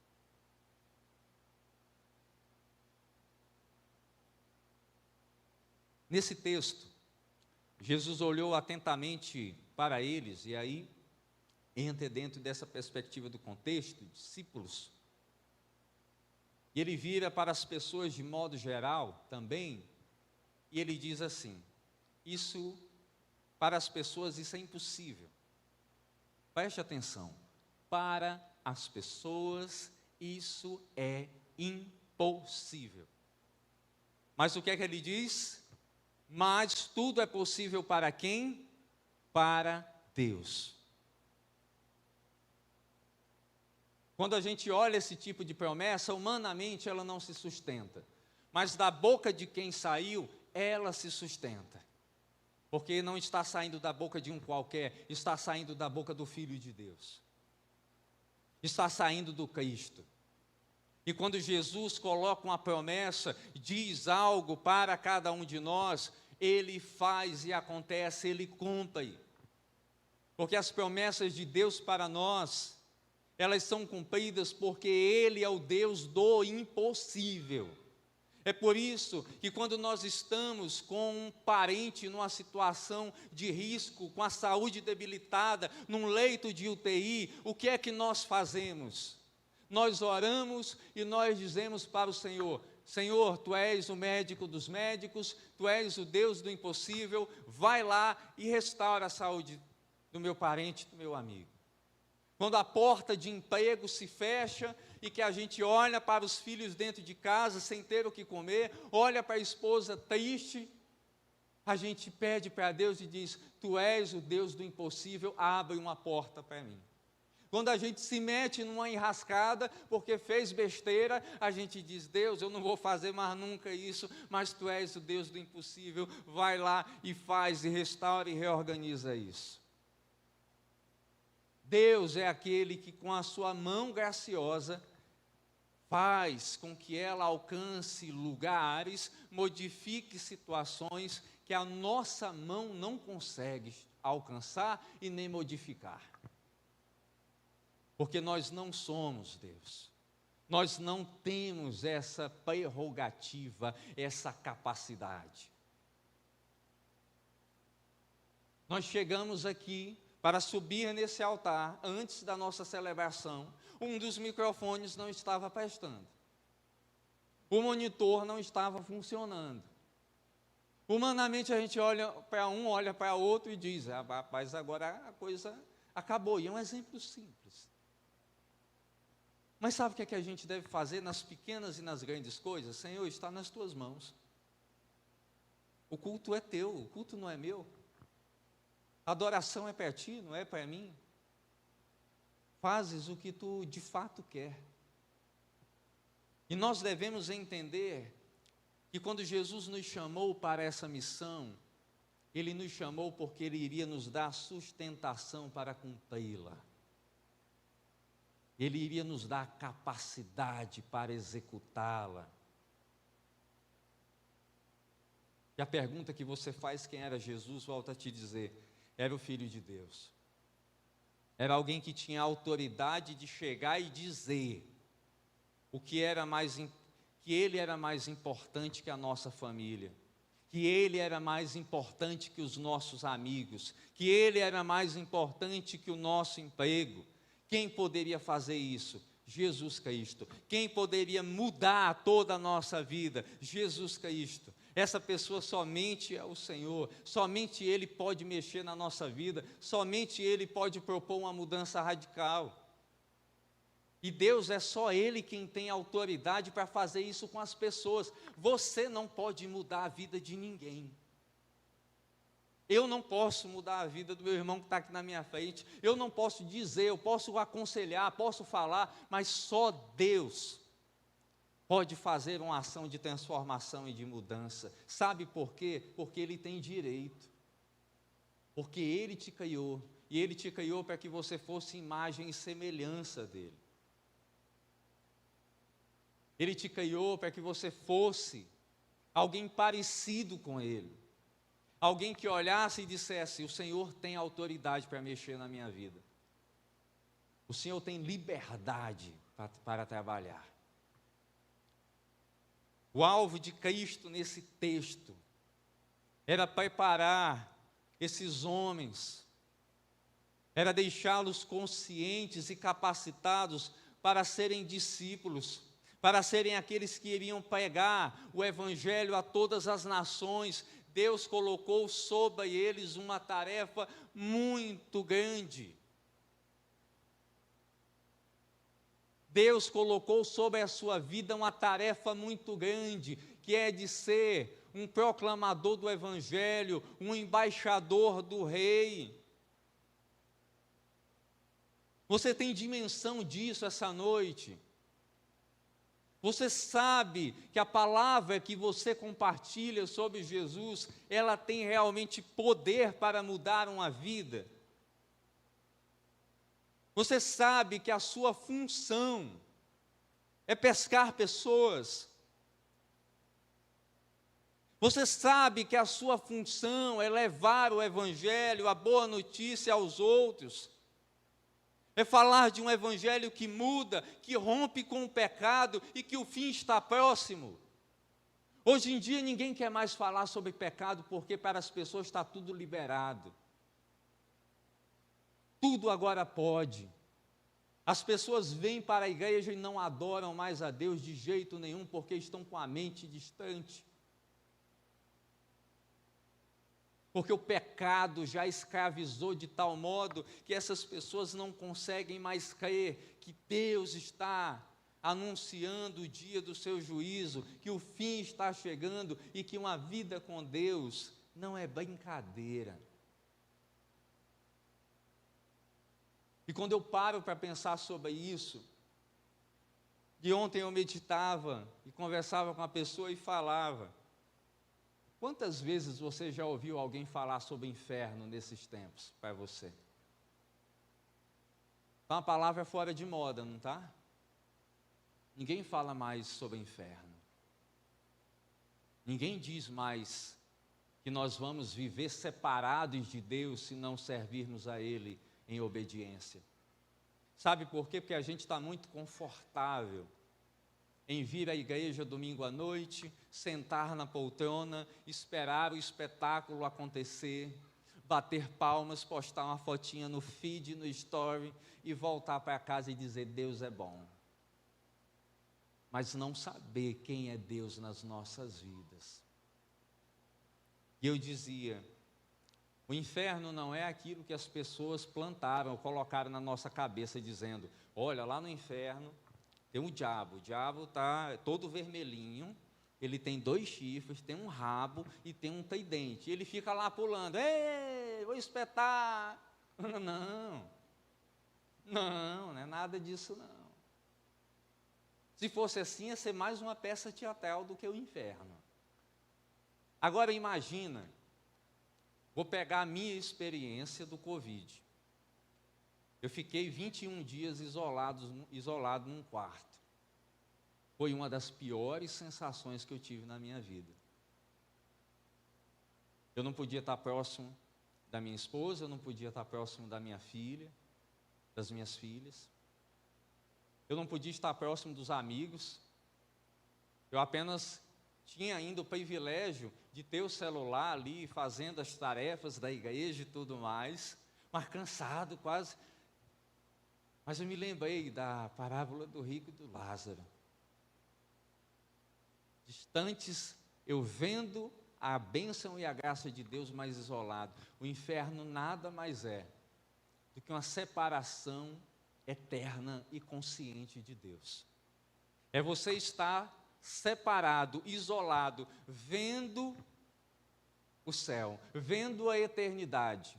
Nesse texto, Jesus olhou atentamente para eles, e aí entra dentro dessa perspectiva do contexto, discípulos. E ele vira para as pessoas de modo geral também, e ele diz assim: isso, para as pessoas, isso é impossível. Preste atenção, para as pessoas isso é impossível. Mas o que é que ele diz? Mas tudo é possível para quem? Para Deus. Quando a gente olha esse tipo de promessa, humanamente ela não se sustenta. Mas da boca de quem saiu, ela se sustenta. Porque não está saindo da boca de um qualquer, está saindo da boca do Filho de Deus. Está saindo do Cristo. E quando Jesus coloca uma promessa, diz algo para cada um de nós, Ele faz e acontece, Ele cumpre. Porque as promessas de Deus para nós, elas são cumpridas porque Ele é o Deus do impossível. É por isso que quando nós estamos com um parente numa situação de risco, com a saúde debilitada, num leito de UTI, o que é que nós fazemos? Nós oramos e nós dizemos para o Senhor: Senhor, Tu és o médico dos médicos, Tu és o Deus do impossível, vai lá e restaura a saúde do meu parente, do meu amigo. Quando a porta de emprego se fecha e que a gente olha para os filhos dentro de casa sem ter o que comer, olha para a esposa triste, a gente pede para Deus e diz: Tu és o Deus do impossível, abre uma porta para mim. Quando a gente se mete numa enrascada porque fez besteira, a gente diz: Deus, eu não vou fazer mais nunca isso, mas Tu és o Deus do impossível, vai lá e faz, e restaura e reorganiza isso. Deus é aquele que com a sua mão graciosa faz com que ela alcance lugares, modifique situações que a nossa mão não consegue alcançar e nem modificar. Porque nós não somos Deus. Nós não temos essa prerrogativa, essa capacidade. Nós chegamos aqui para subir nesse altar, antes da nossa celebração, um dos microfones não estava prestando. O monitor não estava funcionando. Humanamente a gente olha para um, olha para outro e diz: rapaz, agora a coisa acabou. E é um exemplo simples. Mas sabe o que a gente deve fazer nas pequenas e nas grandes coisas? Senhor, está nas Tuas mãos. O culto é Teu, o culto não é meu. A adoração é para Ti, não é para mim. Fazes o que Tu de fato quer. E nós devemos entender que quando Jesus nos chamou para essa missão, Ele nos chamou porque Ele iria nos dar sustentação para cumpri-la. Ele iria nos dar capacidade para executá-la. E a pergunta que você faz, quem era Jesus, volta a te dizer, era o Filho de Deus. Era alguém que tinha autoridade de chegar e dizer que ele era mais importante que a nossa família, que ele era mais importante que os nossos amigos, que ele era mais importante que o nosso emprego. Quem poderia fazer isso? Jesus Cristo. Quem poderia mudar toda a nossa vida? Jesus Cristo. Essa pessoa somente é o Senhor, somente Ele pode mexer na nossa vida, somente Ele pode propor uma mudança radical. E Deus é só Ele quem tem autoridade para fazer isso com as pessoas. Você não pode mudar a vida de ninguém. Eu não posso mudar a vida do meu irmão que está aqui na minha frente. Eu não posso dizer, eu posso aconselhar, posso falar, mas só Deus pode fazer uma ação de transformação e de mudança. Sabe por quê? Porque Ele tem direito. Porque Ele te criou. E Ele te criou para que você fosse imagem e semelhança dEle. Ele te criou para que você fosse alguém parecido com Ele. Alguém que olhasse e dissesse, o Senhor tem autoridade para mexer na minha vida. O Senhor tem liberdade para trabalhar. O alvo de Cristo nesse texto era preparar esses homens, era deixá-los conscientes e capacitados para serem discípulos, para serem aqueles que iriam pregar o Evangelho a todas as nações. Deus colocou sobre eles uma tarefa muito grande. Deus colocou sobre a sua vida uma tarefa muito grande, que é de ser um proclamador do Evangelho, um embaixador do Rei. Você tem dimensão disso essa noite? Você sabe que a palavra que você compartilha sobre Jesus, ela tem realmente poder para mudar uma vida? Você sabe que a sua função é pescar pessoas? Você sabe que a sua função é levar o Evangelho, a boa notícia aos outros? É falar de um Evangelho que muda, que rompe com o pecado e que o fim está próximo. Hoje em dia ninguém quer mais falar sobre pecado porque para as pessoas está tudo liberado. Tudo agora pode. As pessoas vêm para a igreja e não adoram mais a Deus de jeito nenhum porque estão com a mente distante. Porque o pecado já escravizou de tal modo que essas pessoas não conseguem mais crer que Deus está anunciando o dia do seu juízo, que o fim está chegando e que uma vida com Deus não é brincadeira. E quando eu paro para pensar sobre isso, e ontem eu meditava e conversava com a pessoa e falava, quantas vezes você já ouviu alguém falar sobre inferno nesses tempos para você? Então a palavra é fora de moda, não está? Ninguém fala mais sobre inferno. Ninguém diz mais que nós vamos viver separados de Deus se não servirmos a Ele em obediência. Sabe por quê? Porque a gente está muito confortável em vir à igreja domingo à noite, sentar na poltrona, esperar o espetáculo acontecer, bater palmas, postar uma fotinha no feed, no story e voltar para casa e dizer Deus é bom. Mas não saber quem é Deus nas nossas vidas. E eu dizia, o inferno não é aquilo que as pessoas plantaram, colocaram na nossa cabeça dizendo, olha, lá no inferno tem o diabo está todo vermelhinho, ele tem 2 chifres, tem um rabo e tem um tridente. Ele fica lá pulando, ei, vou espetar. Não é nada disso não. Se fosse assim, ia ser mais uma peça teatral do que o inferno. Agora imagina Vou pegar a minha experiência do Covid. Eu fiquei 21 dias isolado num quarto. Foi uma das piores sensações que eu tive na minha vida. Eu não podia estar próximo da minha esposa, eu não podia estar próximo da minha filha, das minhas filhas. Eu não podia estar próximo dos amigos. Eu apenas tinha ainda o privilégio de ter o celular ali, fazendo as tarefas da igreja e tudo mais, mas cansado quase. Mas eu me lembrei da parábola do rico e do Lázaro. Distantes, eu vendo a bênção e a graça de Deus, mais isolado. O inferno nada mais é do que uma separação eterna e consciente de Deus. É você estar separado, isolado, vendo o céu, vendo a eternidade,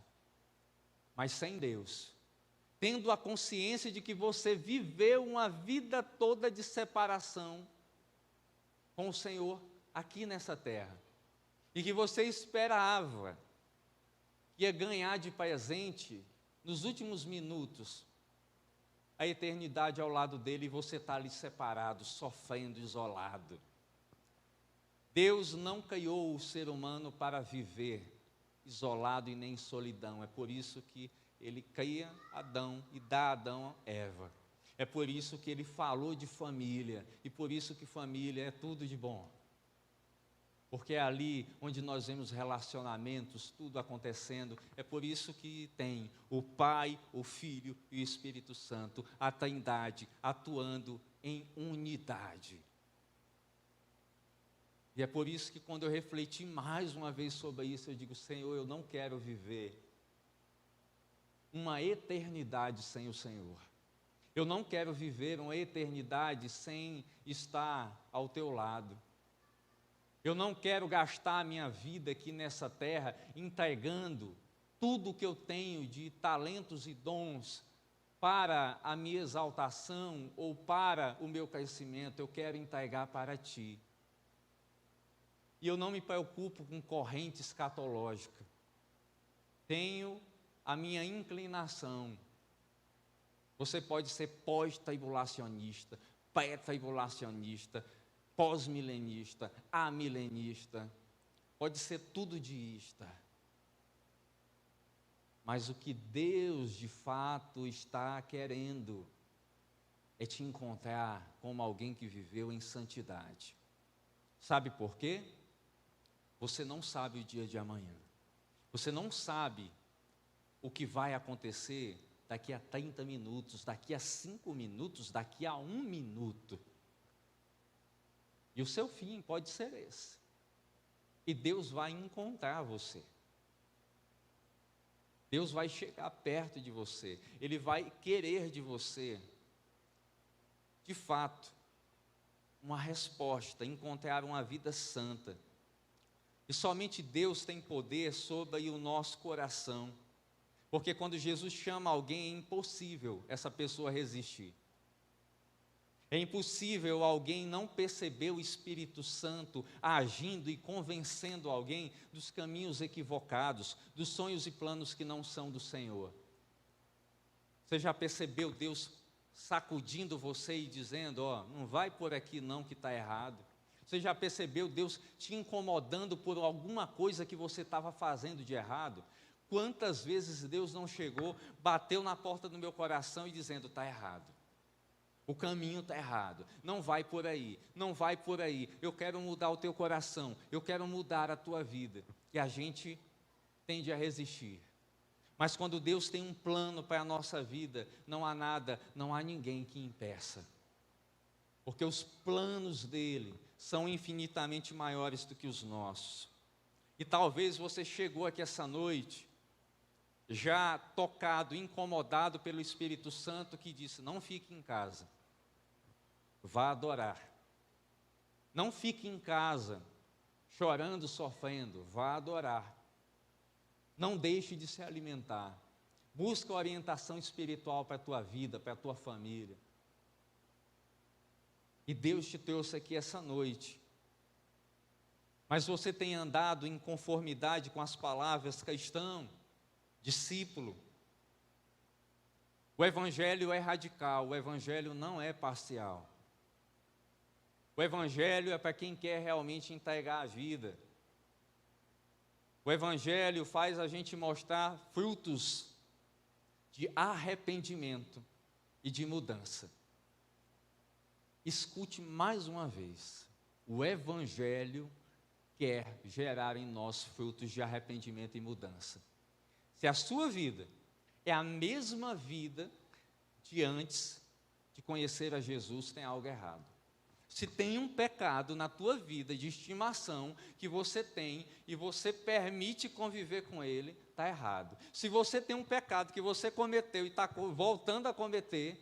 mas sem Deus. Tendo a consciência de que você viveu uma vida toda de separação com o Senhor aqui nessa terra. E que você esperava que ia ganhar de presente, nos últimos minutos, a eternidade ao lado dele, e você está ali separado, sofrendo, isolado. Deus não criou o ser humano para viver isolado e nem em solidão. É por isso que Ele cria Adão e dá a Adão Eva. É por isso que Ele falou de família, e por isso que família é tudo de bom. Porque é ali onde nós vemos relacionamentos, tudo acontecendo. É por isso que tem o Pai, o Filho e o Espírito Santo, a Trindade atuando em unidade. E é por isso que quando eu refleti mais uma vez sobre isso, eu digo: Senhor, eu não quero viver uma eternidade sem o Senhor. Eu não quero viver uma eternidade sem estar ao teu lado. Eu não quero gastar a minha vida aqui nessa terra entregando tudo o que eu tenho de talentos e dons para a minha exaltação ou para o meu crescimento. Eu quero entregar para Ti. E eu não me preocupo com corrente escatológica. Tenho a minha inclinação. Você pode ser pós-tribulacionista, pré-tribulacionista, pós-milenista, amilenista, pode ser tudo deísta. Mas o que Deus de fato está querendo é te encontrar como alguém que viveu em santidade. Sabe por quê? Você não sabe o dia de amanhã. Você não sabe o que vai acontecer daqui a 30 minutos, daqui a 5 minutos, daqui a 1 minuto. E o seu fim pode ser esse. E Deus vai encontrar você. Deus vai chegar perto de você. Ele vai querer de você, de fato, uma resposta, encontrar uma vida santa. E somente Deus tem poder sobre o nosso coração. Porque quando Jesus chama alguém, é impossível essa pessoa resistir. É impossível alguém não perceber o Espírito Santo agindo e convencendo alguém dos caminhos equivocados, dos sonhos e planos que não são do Senhor. Você já percebeu Deus sacudindo você e dizendo: não vai por aqui não que está errado? Você já percebeu Deus te incomodando por alguma coisa que você estava fazendo de errado? Quantas vezes Deus não chegou, bateu na porta do meu coração e dizendo: está errado. O caminho está errado, não vai por aí, não vai por aí, eu quero mudar o teu coração, eu quero mudar a tua vida. E a gente tende a resistir. Mas quando Deus tem um plano para a nossa vida, não há nada, não há ninguém que impeça. Porque os planos dele são infinitamente maiores do que os nossos. E talvez você chegou aqui essa noite, já tocado, incomodado pelo Espírito Santo, que disse: não fique em casa, vá adorar. Não fique em casa, chorando, sofrendo, vá adorar. Não deixe de se alimentar. Busca orientação espiritual para a tua vida, para a tua família. E Deus te trouxe aqui essa noite Mas você tem andado em conformidade com as palavras cristão, discípulo. O Evangelho é radical, o Evangelho não é parcial. O Evangelho é para quem quer realmente entregar a vida. O Evangelho faz a gente mostrar frutos de arrependimento e de mudança. Escute mais uma vez, o Evangelho quer gerar em nós frutos de arrependimento e mudança. Se a sua vida é a mesma vida de antes de conhecer a Jesus, tem algo errado. Se tem um pecado na tua vida de estimação que você tem e você permite conviver com ele, está errado. Se você tem um pecado que você cometeu e está voltando a cometer,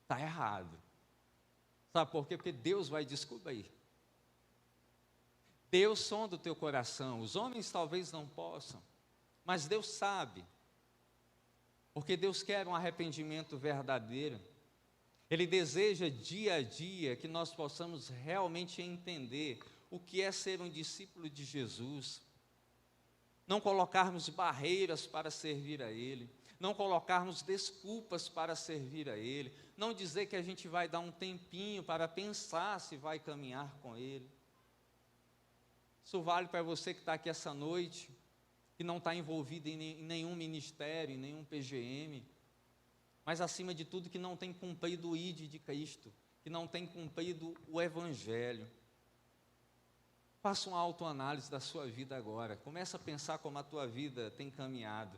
está errado. Sabe por quê? Porque Deus vai descobrir. Deus sonda o teu coração. Os homens talvez não possam, mas Deus sabe. Porque Deus quer um arrependimento verdadeiro. Ele deseja dia a dia que nós possamos realmente entender o que é ser um discípulo de Jesus. Não colocarmos barreiras para servir a Ele, não colocarmos desculpas para servir a Ele, não dizer que a gente vai dar um tempinho para pensar se vai caminhar com Ele. Isso vale para você que está aqui essa noite, que não está envolvido em nenhum ministério, em nenhum PGM, mas acima de tudo que não tem cumprido o ID de Cristo, que não tem cumprido o Evangelho. Faça uma autoanálise da sua vida agora. Começa a pensar como a tua vida tem caminhado.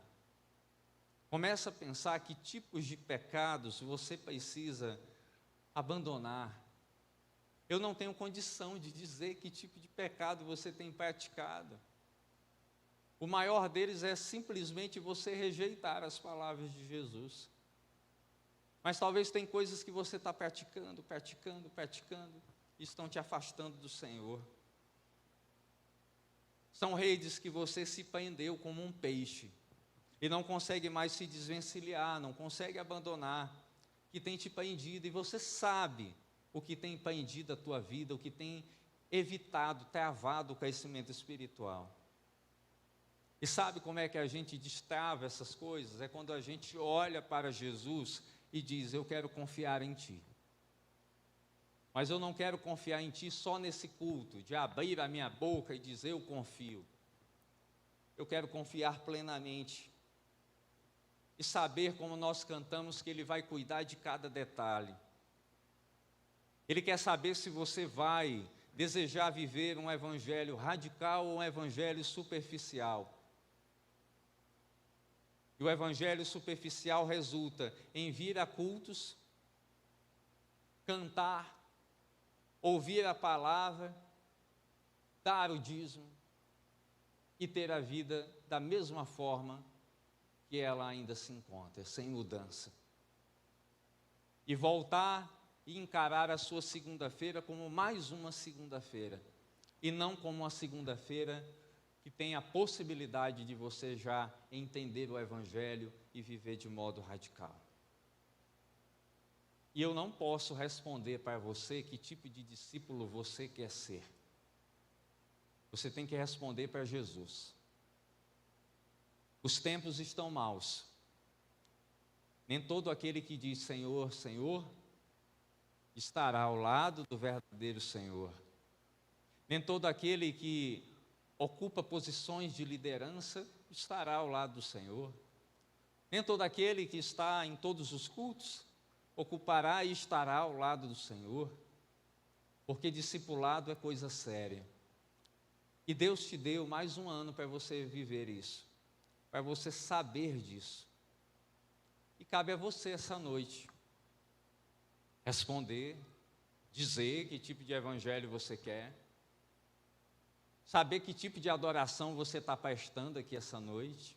Começa a pensar que tipos de pecados você precisa abandonar. Eu não tenho condição de dizer que tipo de pecado você tem praticado. O maior deles é simplesmente você rejeitar as palavras de Jesus. Mas talvez tem coisas que você está praticando, e estão te afastando do Senhor. São redes que você se prendeu como um peixe, e não consegue mais se desvencilhar, não consegue abandonar, que tem te prendido, e você sabe o que tem prendido a tua vida, o que tem evitado, travado o crescimento espiritual. E sabe como é que a gente destrava essas coisas? É quando a gente olha para Jesus e diz: eu quero confiar em Ti. Mas eu não quero confiar em Ti só nesse culto, de abrir a minha boca e dizer eu confio. Eu quero confiar plenamente e saber, como nós cantamos, que Ele vai cuidar de cada detalhe. Ele quer saber se você vai desejar viver um evangelho radical ou um evangelho superficial. E o evangelho superficial resulta em vir a cultos, cantar, ouvir a palavra, dar o dízimo e ter a vida da mesma forma que ela ainda se encontra, sem mudança. E voltar e encarar a sua segunda-feira como mais uma segunda-feira, e não como uma segunda-feira que tem a possibilidade de você já entender o Evangelho e viver de modo radical. E eu não posso responder para você que tipo de discípulo você quer ser. Você tem que responder para Jesus. Os tempos estão maus. Nem todo aquele que diz Senhor, Senhor, estará ao lado do verdadeiro Senhor. Nem todo aquele que ocupa posições de liderança estará ao lado do Senhor. Nem todo aquele que está em todos os cultos ocupará e estará ao lado do Senhor, porque discipulado é coisa séria. E Deus te deu mais um ano para você viver isso, para você saber disso. E cabe a você essa noite responder, dizer que tipo de evangelho você quer, saber que tipo de adoração você está prestando aqui essa noite.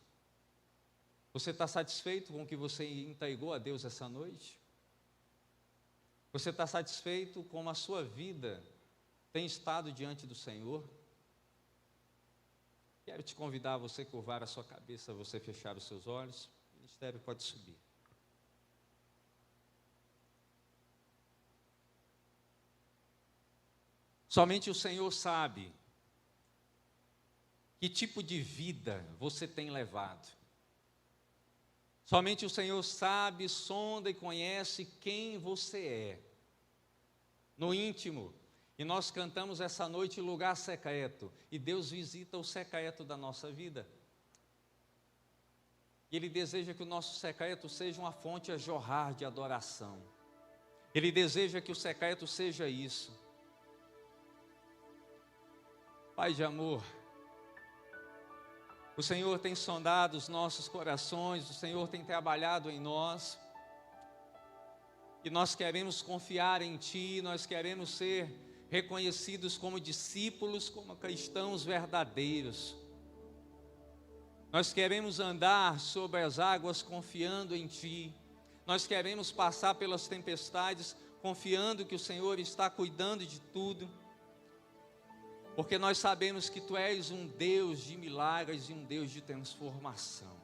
Você está satisfeito com o que você entregou a Deus essa noite? Você está satisfeito com a sua vida tem estado diante do Senhor? Quero te convidar a você curvar a sua cabeça, a você fechar os seus olhos. O ministério pode subir. Somente o Senhor sabe Que tipo de vida você tem levado? Somente o Senhor sabe, sonda e conhece quem você é. No íntimo. E nós cantamos essa noite lugar secreto. E Deus visita o secreto da nossa vida. E Ele deseja que o nosso secreto seja uma fonte a jorrar de adoração. Ele deseja que o secreto seja isso. Pai de amor, o Senhor tem sondado os nossos corações, o Senhor tem trabalhado em nós. E nós queremos confiar em Ti, nós queremos ser reconhecidos como discípulos, como cristãos verdadeiros. Nós queremos andar sobre as águas confiando em Ti. Nós queremos passar pelas tempestades confiando que o Senhor está cuidando de tudo. Porque nós sabemos que Tu és um Deus de milagres e um Deus de transformação.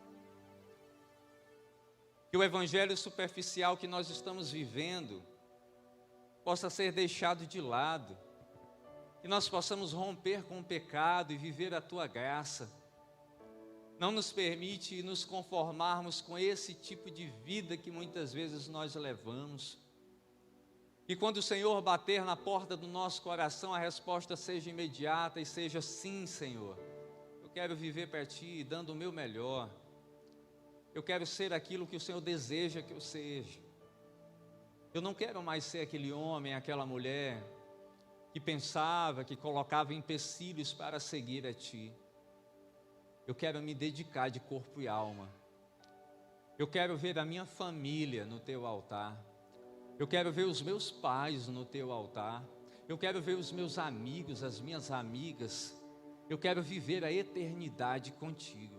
Que o evangelho superficial que nós estamos vivendo possa ser deixado de lado. Que nós possamos romper com o pecado e viver a Tua graça. Não nos permite nos conformarmos com esse tipo de vida que muitas vezes nós levamos. E quando o Senhor bater na porta do nosso coração, a resposta seja imediata e seja sim, Senhor. Eu quero viver para Ti, dando o meu melhor. Eu quero ser aquilo que o Senhor deseja que eu seja. Eu não quero mais ser aquele homem, aquela mulher que pensava, que colocava empecilhos para seguir a Ti. Eu quero me dedicar de corpo e alma. Eu quero ver a minha família no Teu altar. Eu quero ver os meus pais no Teu altar. Eu quero ver os meus amigos, as minhas amigas. Eu quero viver a eternidade contigo.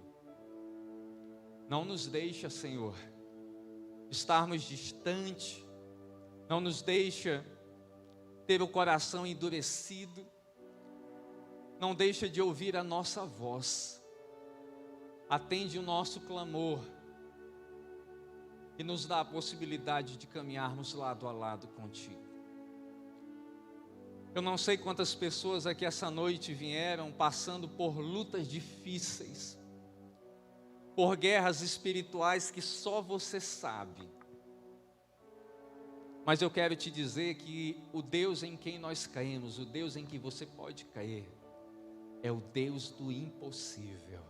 Não nos deixa, Senhor, estarmos distantes. Não nos deixa ter o coração endurecido. Não deixa de ouvir a nossa voz. Atende o nosso clamor. E nos dá a possibilidade de caminharmos lado a lado contigo. Eu não sei quantas pessoas aqui essa noite vieram passando por lutas difíceis, por guerras espirituais que só você sabe. Mas eu quero te dizer que o Deus em quem nós cremos, o Deus em que você pode crer, é o Deus do impossível,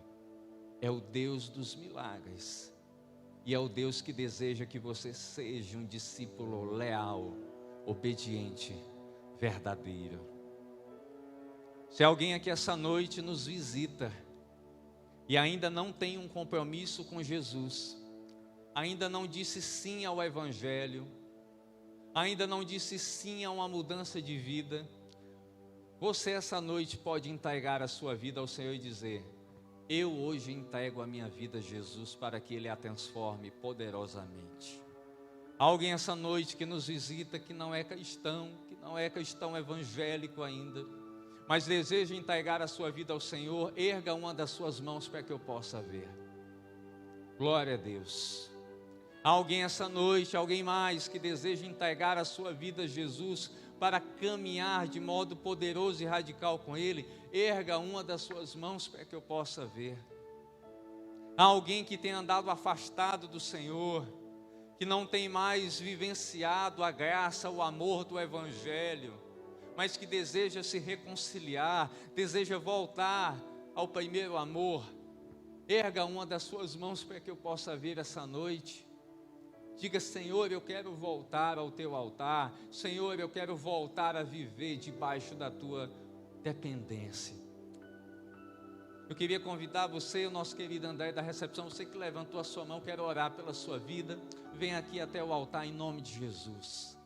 é o Deus dos milagres. E é o Deus que deseja que você seja um discípulo leal, obediente, verdadeiro. Se alguém aqui essa noite nos visita e ainda não tem um compromisso com Jesus, ainda não disse sim ao Evangelho, ainda não disse sim a uma mudança de vida, você essa noite pode entregar a sua vida ao Senhor e dizer: eu hoje entrego a minha vida a Jesus para que Ele a transforme poderosamente. Alguém essa noite que nos visita que não é cristão evangélico ainda, mas deseja entregar a sua vida ao Senhor, erga uma das suas mãos para que eu possa ver. Glória a Deus. Alguém essa noite, alguém mais que deseja entregar a sua vida a Jesus para caminhar de modo poderoso e radical com Ele, erga uma das suas mãos para que eu possa ver. Há alguém que tem andado afastado do Senhor, que não tem mais vivenciado a graça, o amor do Evangelho, mas que deseja se reconciliar, deseja voltar ao primeiro amor. Erga uma das suas mãos para que eu possa ver essa noite. Diga: Senhor, eu quero voltar ao Teu altar. Senhor, eu quero voltar a viver debaixo da Tua dependência. Eu queria convidar você, o nosso querido André da recepção, você que levantou a sua mão, quero orar pela sua vida. Venha aqui até o altar em nome de Jesus.